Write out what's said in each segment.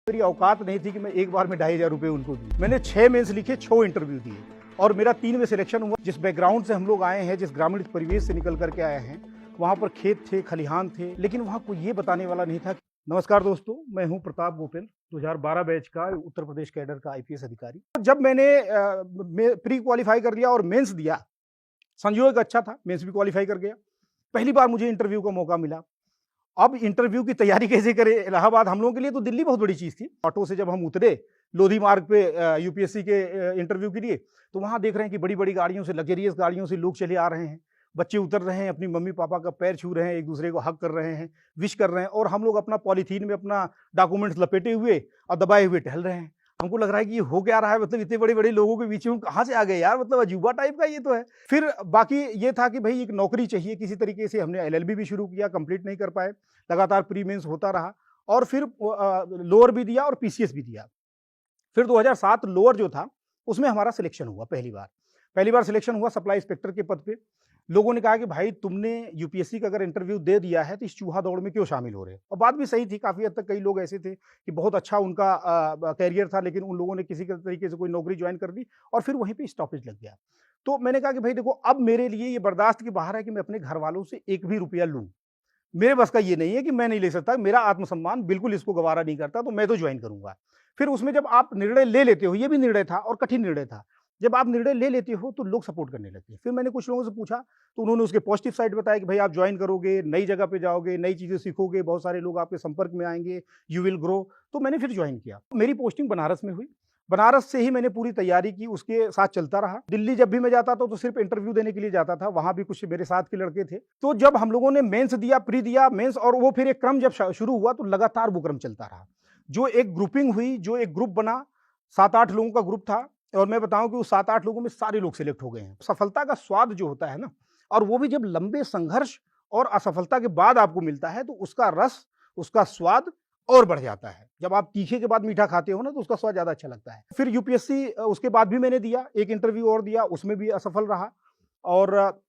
मेरी औकात नहीं थी कि मैं एक बार में 2,500 रुपये उनको दूं। मैंने 6 मेंस लिखे, 6 इंटरव्यू दिए और मेरा 3 में सिलेक्शन हुआ। जिस बैकग्राउंड से हम लोग आए हैं, जिस ग्रामीण परिवेश से निकल करके आए हैं, वहाँ पर खेत थे, खलिहान थे, लेकिन वहाँ कोई ये बताने वाला नहीं था। नमस्कार दोस्तों, मैं हूँ प्रताप गोपेन्द्र, 2012 बैच का उत्तर प्रदेश कैडर का आईपीएस अधिकारी। जब मैंने प्री क्वालिफाई कर लिया और मेंस दिया, संयोग अच्छा था, मेंस भी क्वालिफाई कर गया। पहली बार मुझे इंटरव्यू का मौका मिला। अब इंटरव्यू की तैयारी कैसे करें? इलाहाबाद हम लोगों के लिए तो दिल्ली बहुत बड़ी चीज़ थी। ऑटो से जब हम उतरे लोधी मार्ग पे यूपीएससी के इंटरव्यू के लिए, तो वहाँ देख रहे हैं कि बड़ी-बड़ी गाड़ियों से, लग्जरियस गाड़ियों से लोग चले आ रहे हैं। बच्चे उतर रहे हैं, अपनी मम्मी-पापा का पैर छू रहे हैं, एक-दूसरे को हग कर रहे हैं, विश कर रहे हैं और हम लोग अपना पॉलीथीन में अपना डॉक्यूमेंट्स लपेटे हुए और दबाए हुए टहल रहे हैं। हमको लग रहा है कि ये हो क्या रहा है, मतलब इतने बड़े-बड़े लोगों के बीच में हम कहाँ से आ गए यार, मतलब अजूबा टाइप का ये तो है। फिर बाकी ये था कि भई एक नौकरी चाहिए, किसी तरीके से हमने एलएलबी भी शुरू किया, कंप्लीट नहीं कर पाए, लगातार प्री मेंस होता रहा और फिर लोअर भी दिया और पीसीएस भी दिया। फिर 2007 लोअर जो था, उसमें हमारा सिलेक्शन हुआ पहली बार। पहली बार सिलेक्शन हुआ सप्लाई इंस्पेक्टर के पद पे। लोगों ने कहा कि भाई तुमने यूपीएससी का अगर इंटरव्यू दे दिया है तो इस चूहा दौड़ में क्यों शामिल हो रहे हो? और बात भी सही थी, काफ़ी हद तक कई लोग ऐसे थे कि बहुत अच्छा उनका कैरियर था, लेकिन उन लोगों ने किसी के तरीके से कोई नौकरी ज्वाइन कर ली और फिर वहीं पे स्टॉपेज लग गया। तो मैंने कहा कि भाई देखो, अब मेरे लिए ये बर्दाश्त के बाहर है कि मैं अपने घर वालों से एक भी रुपया लूँ। मेरे बस का ये नहीं है कि मैं नहीं ले सकता, मेरा आत्मसम्मान बिल्कुल इसको गवारा नहीं करता, तो मैं तो ज्वाइन करूँगा। फिर उसमें जब आप निर्णय ले लेते हो, ये भी निर्णय था और कठिन निर्णय था। जब आप निर्णय ले लेते हो तो लोग सपोर्ट करने लगते हैं। फिर मैंने कुछ लोगों से पूछा, तो उन्होंने उसके पॉजिटिव साइड बताया कि भाई आप ज्वाइन करोगे, नई जगह पे जाओगे, नई चीज़ें सीखोगे, बहुत सारे लोग आपके संपर्क में आएँगे, यू विल ग्रो। तो मैंने फिर ज्वाइन किया। मेरी पोस्टिंग बनारस में हुई। बनारस से ही मैंने पूरी तैयारी की, उसके साथ चलता रहा। दिल्ली जब भी मैं जाता था तो सिर्फ़ इंटरव्यू देने के लिए जाता था, वहाँ भी कुछ मेरे साथ के लड़के थे। तो जब हम लोगों ने मेंस दिया, प्री दिया, मेंस और वो फिर एक क्रम जब शुरू हुआ तो लगातार वो क्रम चलता रहा। जो एक ग्रुपिंग हुई, जो एक ग्रुप बना, 7-8 लोगों का ग्रुप था और मैं बताऊँ कि उस 7-8 लोगों में सारे लोग सेलेक्ट हो गए हैं। सफलता का स्वाद जो होता है ना, और वो भी जब लंबे संघर्ष और असफलता के बाद आपको मिलता है, तो उसका रस, उसका स्वाद और बढ़ जाता है। जब आप तीखे के बाद मीठा खाते हो ना, तो उसका स्वाद ज़्यादा अच्छा लगता है। फिर यूपीएससी उसके बाद भी मैंने दिया, एक इंटरव्यू और दिया, उसमें भी असफल रहा और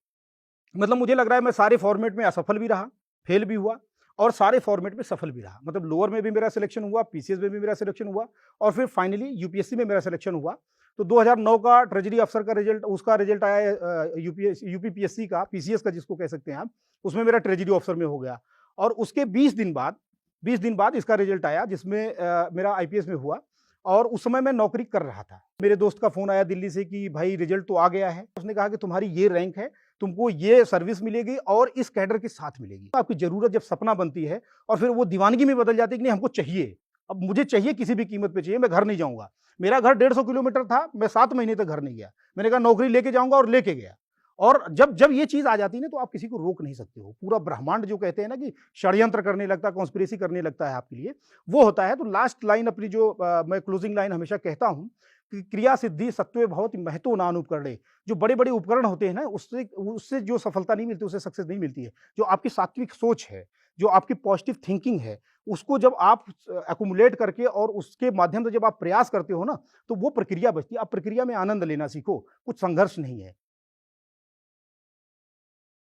मतलब मुझे लग रहा है मैं सारे फॉर्मेट में असफल भी रहा, फेल भी हुआ और सारे फॉर्मेट में सफल भी रहा। मतलब लोअर में भी मेरा सिलेक्शन हुआ, पीसीएस में भी मेरा सिलेक्शन हुआ और फिर फाइनली यूपीएससी में मेरा सिलेक्शन हुआ। तो 2009 का ट्रेजरी अफसर का रिजल्ट, उसका रिजल्ट आया यूपीपीएससी का, पीसीएस का जिसको कह सकते हैं आप, उसमें मेरा ट्रेजरी ऑफिसर में हो गया और उसके 20 दिन बाद इसका रिजल्ट आया जिसमें मेरा आईपीएस में हुआ और उस समय मैं नौकरी कर रहा था। मेरे दोस्त का फ़ोन आया दिल्ली से कि भाई रिजल्ट तो आ गया है। उसने कहा कि तुम्हारी ये रैंक है, तुमको ये सर्विस मिलेगी और इस कैडर के साथ मिलेगी। आपकी ज़रूरत जब सपना बनती है और फिर वो दीवानगी में बदल जाती है कि नहीं हमको चाहिए, अब मुझे चाहिए, किसी भी कीमत पे चाहिए, मैं घर नहीं जाऊँगा। मेरा घर 150 किलोमीटर था, मैं 7 महीने तक घर नहीं गया। मैंने कहा नौकरी लेके जाऊँगा और लेके गया। और जब ये चीज़ आ जाती है ना, तो आप किसी को रोक नहीं सकते हो। पूरा ब्रह्मांड जो कहते हैं ना कि षड्यंत्र करने लगता है, कॉन्स्पिरेसी करने लगता है आपके लिए, वो होता है। तो लास्ट लाइन अपनी जो मैं क्लोजिंग लाइन हमेशा कहता हूँ कि क्रिया सिद्धि सत्त्वे भवति महतो नानुपकरणे। जो बड़े-बड़े उपकरण होते हैं ना, उससे उससे जो सफलता नहीं मिलती, उससे सक्सेस नहीं मिलती है। जो आपकी सात्विक सोच है, जो आपकी पॉजिटिव थिंकिंग है, उसको जब आप एक्युमुलेट करके और उसके माध्यम से जब आप प्रयास करते हो ना, तो वो प्रक्रिया बचती है। आप प्रक्रिया में आनंद लेना सीखो, कुछ संघर्ष नहीं है।